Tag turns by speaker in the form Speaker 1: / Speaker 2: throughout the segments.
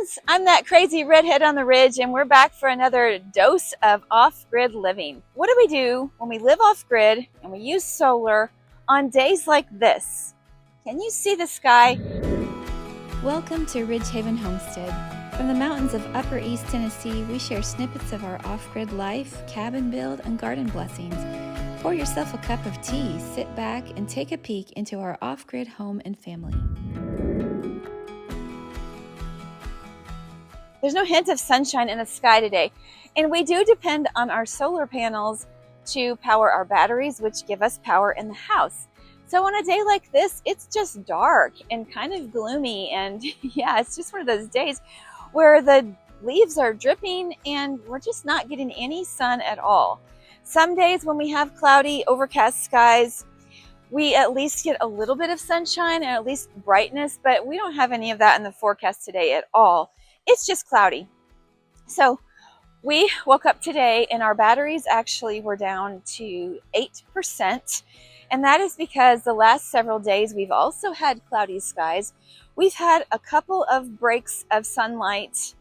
Speaker 1: friends, I'm that crazy redhead on the ridge, and we're back for another dose of off-grid living. What do we do when we live off-grid and we use solar on days like this? Can you see the sky?
Speaker 2: Welcome to Ridgehaven Homestead. From the mountains of Upper East Tennessee, we share snippets of our off-grid life, cabin build, and garden blessings. Pour yourself a cup of tea, sit back, and take a peek into our off-grid home and family.
Speaker 1: There's no hint of sunshine in the sky today, and we do depend on our solar panels to power our batteries, which give us power in the house. So on a day like this, it's just dark and kind of gloomy, and yeah, it's just one of those days where the leaves are dripping and we're just not getting any sun at all. Some days when we have cloudy, overcast skies, we at least get a little bit of sunshine and at least brightness, but we don't have any of that in the forecast today at all. It's just cloudy. So we woke up today and our batteries actually were down to 8%. And that is because the last several days we've also had cloudy skies. We've had a couple of breaks of sunlight.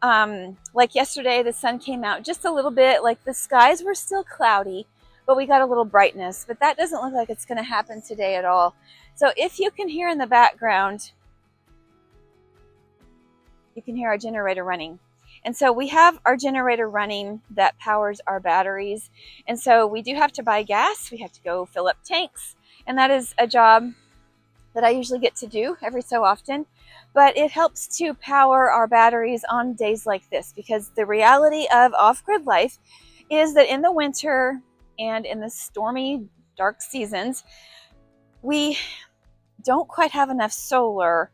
Speaker 1: Like yesterday, the sun came out just a little bit, like the skies were still cloudy, but we got a little brightness. But that doesn't look like it's going to happen today at all. So if you can hear in the background, you can hear our generator running. And so we have our generator running that powers our batteries. And so we do have to buy gas. We have to go fill up tanks. And that is a job that I usually get to do every so often. But it helps to power our batteries on days like this, because the reality of off-grid life is that in the winter and in the stormy, dark seasons, we don't quite have enough solar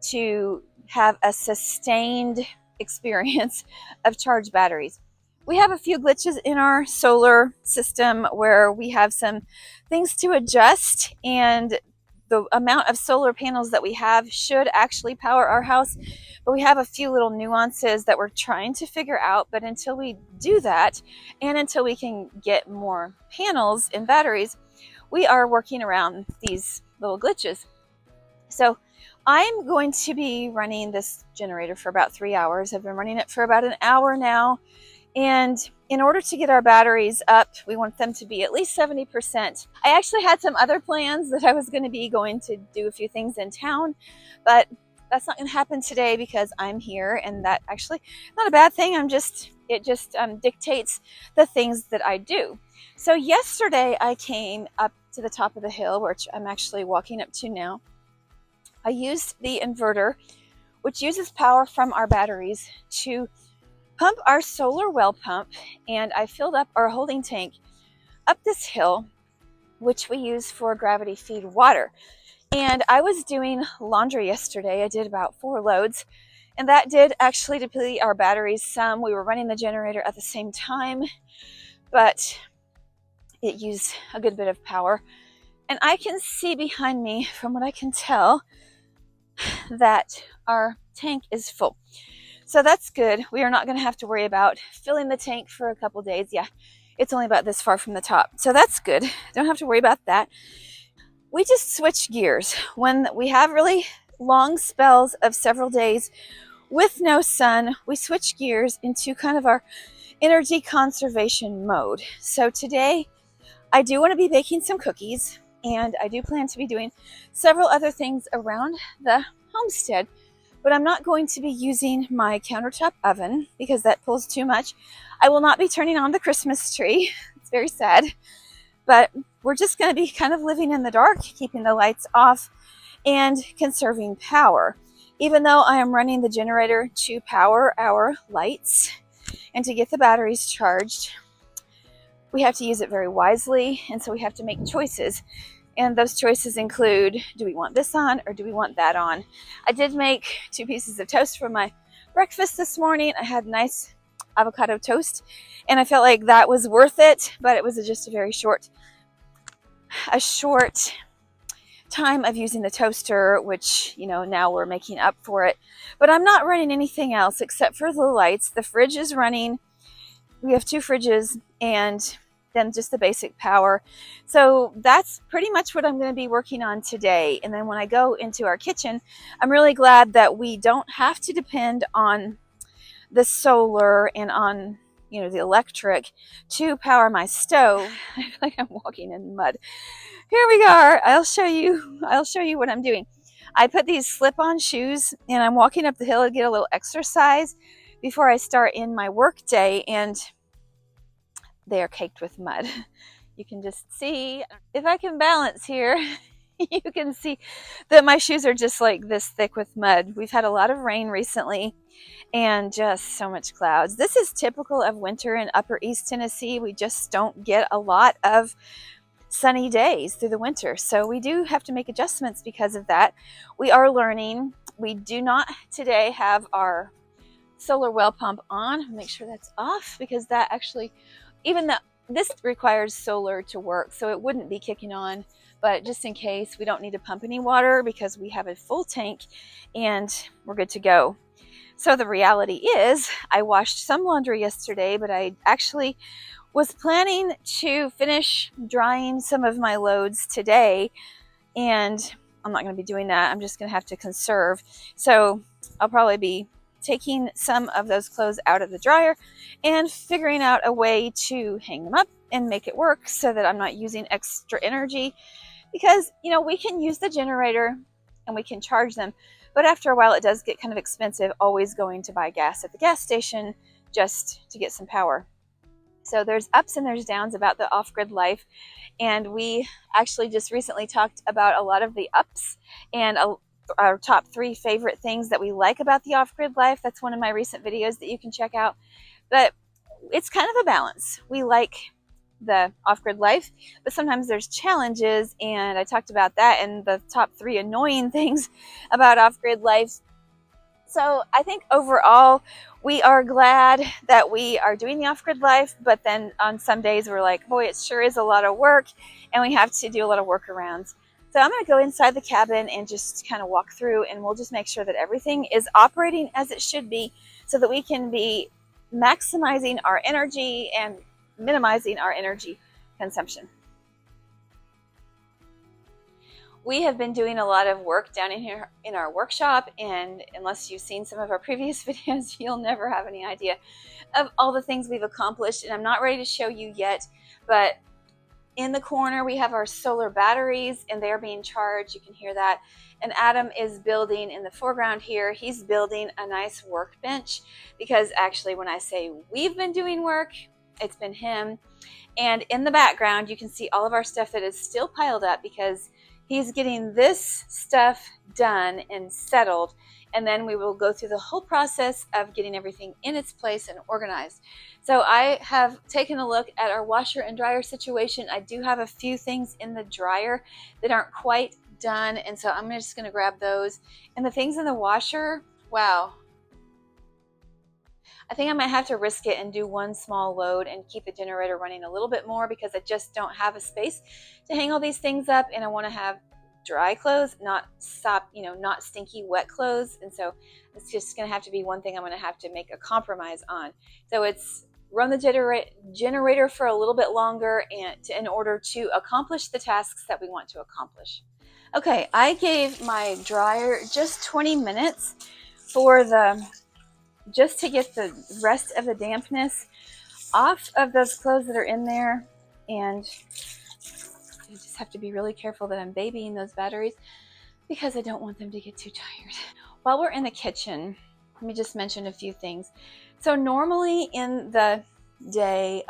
Speaker 1: to have a sustained experience of charged batteries. We have a few glitches in our solar system where we have some things to adjust, and the amount of solar panels that we have should actually power our house, but we have a few little nuances that we're trying to figure out. But until we do that, and until we can get more panels and batteries, we are working around these little glitches. So I'm going to be running this generator for about 3 hours. I've been running it for about an hour now. And in order to get our batteries up, we want them to be at least 70%. I actually had some other plans that I was going to do a few things in town, but that's not going to happen today because I'm here, and that actually not a bad thing. It just dictates the things that I do. So yesterday I came up to the top of the hill, which I'm actually walking up to now. I used the inverter, which uses power from our batteries, to pump our solar well pump, and I filled up our holding tank up this hill, which we use for gravity feed water. And I was doing laundry yesterday. I did about 4 loads, and that did actually deplete our batteries some. We were running the generator at the same time, but it used a good bit of power. And I can see behind me, from what I can tell, that our tank is full. So that's good. We are not going to have to worry about filling the tank for a couple days. Yeah, it's only about this far from the top. So that's good. Don't have to worry about that. We just switch gears. When we have really long spells of several days with no sun, we switch gears into kind of our energy conservation mode. So today I do want to be baking some cookies, and I do plan to be doing several other things around the homestead, but I'm not going to be using my countertop oven because that pulls too much. I will not be turning on the Christmas tree. It's very sad, but we're just going to be kind of living in the dark, keeping the lights off and conserving power. Even though I am running the generator to power our lights and to get the batteries charged, we have to use it very wisely, and so we have to make choices. And those choices include, do we want this on or do we want that on? I did make 2 pieces of toast for my breakfast this morning. I had nice avocado toast, and I felt like that was worth it, but it was just a short time of using the toaster, which, now we're making up for it. But I'm not running anything else except for the lights. The fridge is running. We have 2 fridges, and than just the basic power. So that's pretty much what I'm going to be working on today. And then when I go into our kitchen, I'm really glad that we don't have to depend on the solar and on, you know, the electric to power my stove. I feel like I'm walking in mud. Here we are. I'll show you what I'm doing. I put these slip-on shoes and I'm walking up the hill to get a little exercise before I start in my work day, and they are caked with mud. You can just see, if I can balance here, you can see that my shoes are just like this thick with mud. We've had a lot of rain recently and just so much clouds. This is typical of winter in Upper East Tennessee. We just don't get a lot of sunny days through the winter. So we do have to make adjustments because of that. We are learning. We do not today have our solar well pump on. Make sure that's off, because that actually, even though this requires solar to work, so it wouldn't be kicking on, but just in case, we don't need to pump any water because we have a full tank and we're good to go. So the reality is I washed some laundry yesterday, but I actually was planning to finish drying some of my loads today, and I'm not going to be doing that. I'm just going to have to conserve. So I'll probably be taking some of those clothes out of the dryer and figuring out a way to hang them up and make it work so that I'm not using extra energy, because, you know, we can use the generator and we can charge them, but after a while it does get kind of expensive always going to buy gas at the gas station just to get some power. So there's ups and there's downs about the off-grid life, and we actually just recently talked about a lot of the ups and our top 3 favorite things that we like about the off-grid life. That's one of my recent videos that you can check out. But it's kind of a balance. We like the off-grid life, but sometimes there's challenges, and I talked about that and the top 3 annoying things about off-grid life. So I think overall we are glad that we are doing the off-grid life, but then on some days we're like, boy, it sure is a lot of work, and we have to do a lot of workarounds. So I'm going to go inside the cabin and just kind of walk through, and we'll just make sure that everything is operating as it should be so that we can be maximizing our energy and minimizing our energy consumption. We have been doing a lot of work down in here in our workshop, and unless you've seen some of our previous videos, you'll never have any idea of all the things we've accomplished, and I'm not ready to show you yet, but in the corner we have our solar batteries and they're being charged. You can hear that. And Adam is building in the foreground here. He's building a nice workbench, because actually when I say we've been doing work, it's been him. And in the background you can see all of our stuff that is still piled up, because he's getting this stuff done and settled, and then we will go through the whole process of getting everything in its place and organized. So I have taken a look at our washer and dryer situation. I do have a few things in the dryer that aren't quite done, and so I'm just going to grab those. And the things in the washer, wow. I think I might have to risk it and do one small load and keep the generator running a little bit more, because I just don't have a space to hang all these things up, and I want to have dry clothes, not not stinky wet clothes. And so it's just going to have to be one thing I'm going to have to make a compromise on. So it's run the generator for a little bit longer in order to accomplish the tasks that we want to accomplish. Okay, I gave my dryer just 20 minutes just to get the rest of the dampness off of those clothes that are in there. And I just have to be really careful that I'm babying those batteries, because I don't want them to get too tired. While we're in the kitchen, let me just mention a few things. So normally in the day,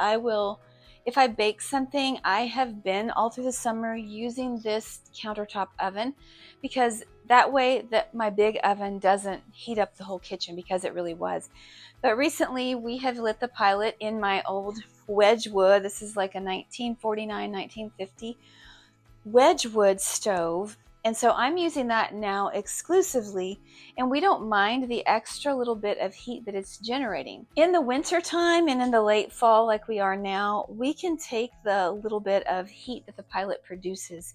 Speaker 1: if I bake something, I have been all through the summer using this countertop oven, because that way that my big oven doesn't heat up the whole kitchen, because it really was. But recently we have lit the pilot in my old Wedgwood. This is like a 1949, 1950 Wedgwood stove. And so I'm using that now exclusively, and we don't mind the extra little bit of heat that it's generating. In the winter time and in the late fall like we are now, we can take the little bit of heat that the pilot produces.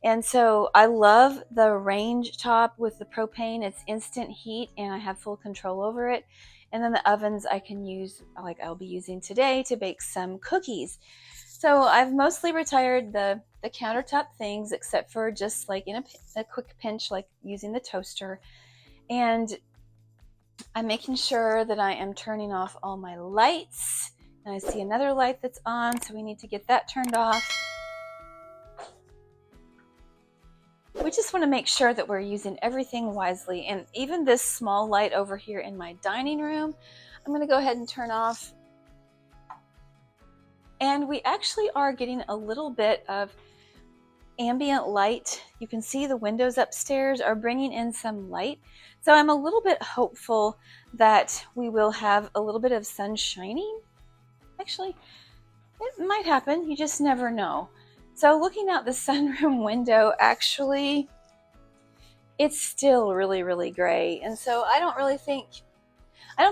Speaker 1: And so I love the range top with the propane. It's instant heat and I have full control over it. And then the ovens I can use, like I'll be using today, to bake some cookies. So I've mostly retired the countertop things, except for just like in a quick pinch, like using the toaster. And I'm making sure that I am turning off all my lights. And I see another light that's on, so we need to get that turned off. We just want to make sure that we're using everything wisely. And even this small light over here in my dining room, I'm going to go ahead and turn off. And we actually are getting a little bit of ambient light. You can see the windows upstairs are bringing in some light. So I'm a little bit hopeful that we will have a little bit of sun shining. Actually, it might happen. You just never know. So looking out the sunroom window, actually, it's still really, really gray. And so I don't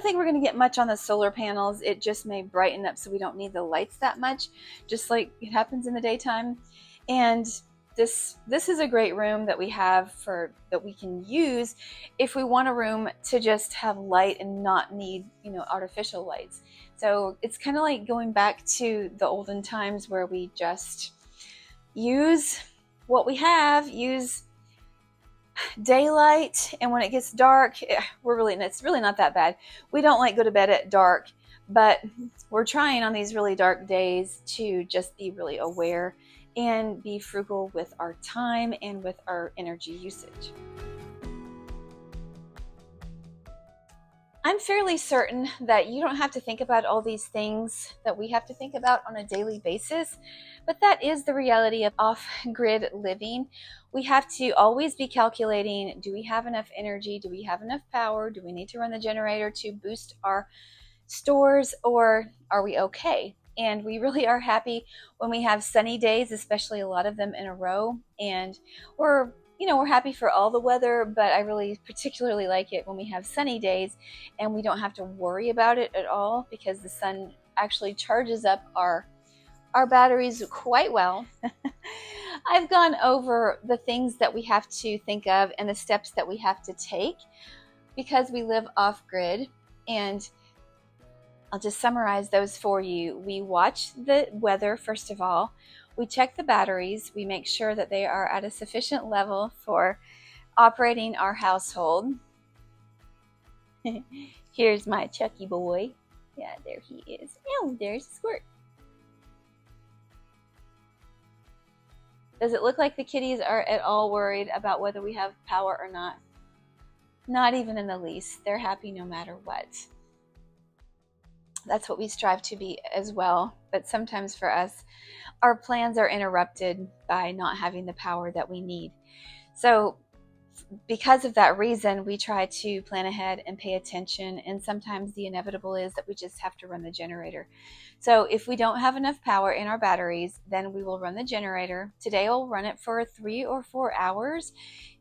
Speaker 1: think we're going to get much on the solar panels. It just may brighten up so we don't need the lights that much, just like it happens in the daytime. And this is a great room that we have that we can use if we want a room to just have light and not need, artificial lights. So it's kind of like going back to the olden times where we just use what we have, use daylight, and when it gets dark, it's really not that bad. We don't like go to bed at dark, but we're trying on these really dark days to just be really aware and be frugal with our time and with our energy usage. I'm fairly certain that you don't have to think about all these things that we have to think about on a daily basis, but that is the reality of off-grid living. We have to always be calculating, do we have enough energy? Do we have enough power? Do we need to run the generator to boost our stores, or are we okay? And we really are happy when we have sunny days, especially a lot of them in a row. And we're happy for all the weather, but I really particularly like it when we have sunny days and we don't have to worry about it at all, because the sun actually charges up our batteries quite well. I've gone over the things that we have to think of and the steps that we have to take because we live off grid, and I'll just summarize those for you. We watch the weather, first of all. We check the batteries. We make sure that they are at a sufficient level for operating our household. Here's my Chucky boy. Yeah, there he is. Oh, there's Squirt. Does it look like the kitties are at all worried about whether we have power or not? Not even in the least. They're happy no matter what. That's what we strive to be as well. But sometimes for us, our plans are interrupted by not having the power that we need. So because of that reason, we try to plan ahead and pay attention. And sometimes the inevitable is that we just have to run the generator. So if we don't have enough power in our batteries, then we will run the generator. Today I'll run it for 3 or 4 hours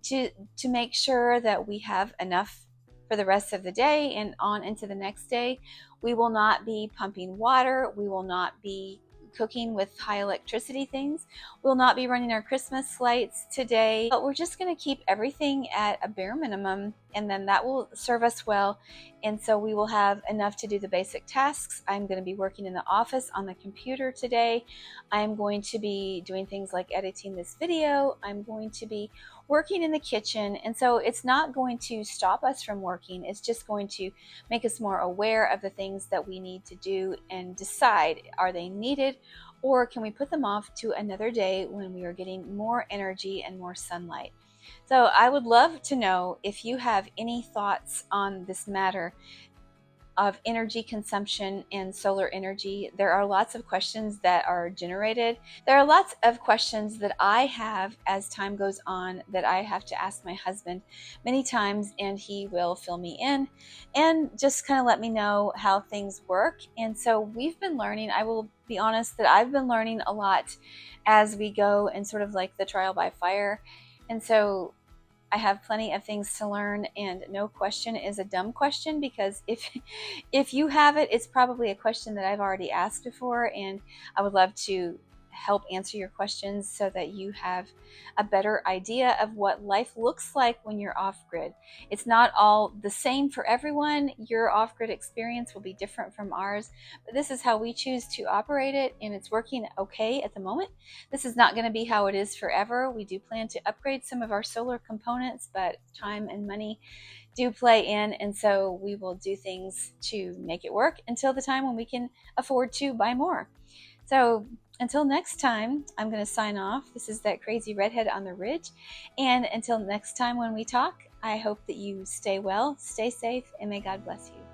Speaker 1: to make sure that we have enough for the rest of the day and on into the next day. We will not be pumping water. We will not be cooking with high electricity things. We'll not be running our Christmas lights today, but we're just going to keep everything at a bare minimum, and then that will serve us well. And so we will have enough to do the basic tasks. I'm going to be working in the office on the computer today. I'm going to be doing things like editing this video. I'm going to be working in the kitchen. And so it's not going to stop us from working. It's just going to make us more aware of the things that we need to do and decide, are they needed, or can we put them off to another day when we are getting more energy and more sunlight? So I would love to know if you have any thoughts on this matter of energy consumption and solar energy. There are lots of questions that are generated. There are lots of questions that I have as time goes on that I have to ask my husband many times, and he will fill me in and just kind of let me know how things work. And so we've been learning. I will be honest that I've been learning a lot as we go, and sort of like the trial by fire. And so I have plenty of things to learn, and no question is a dumb question, because if you have it, it's probably a question that I've already asked before, and I would love to help answer your questions so that you have a better idea of what life looks like when you're off-grid. It's not all the same for everyone. Your off-grid experience will be different from ours, but this is how we choose to operate it, and it's working okay at the moment. This is not going to be how it is forever. We do plan to upgrade some of our solar components, but time and money do play in, and so we will do things to make it work until the time when we can afford to buy more. So until next time, I'm going to sign off. This is that crazy redhead on the ridge, and until next time when we talk, I hope that you stay well, stay safe, and may God bless you.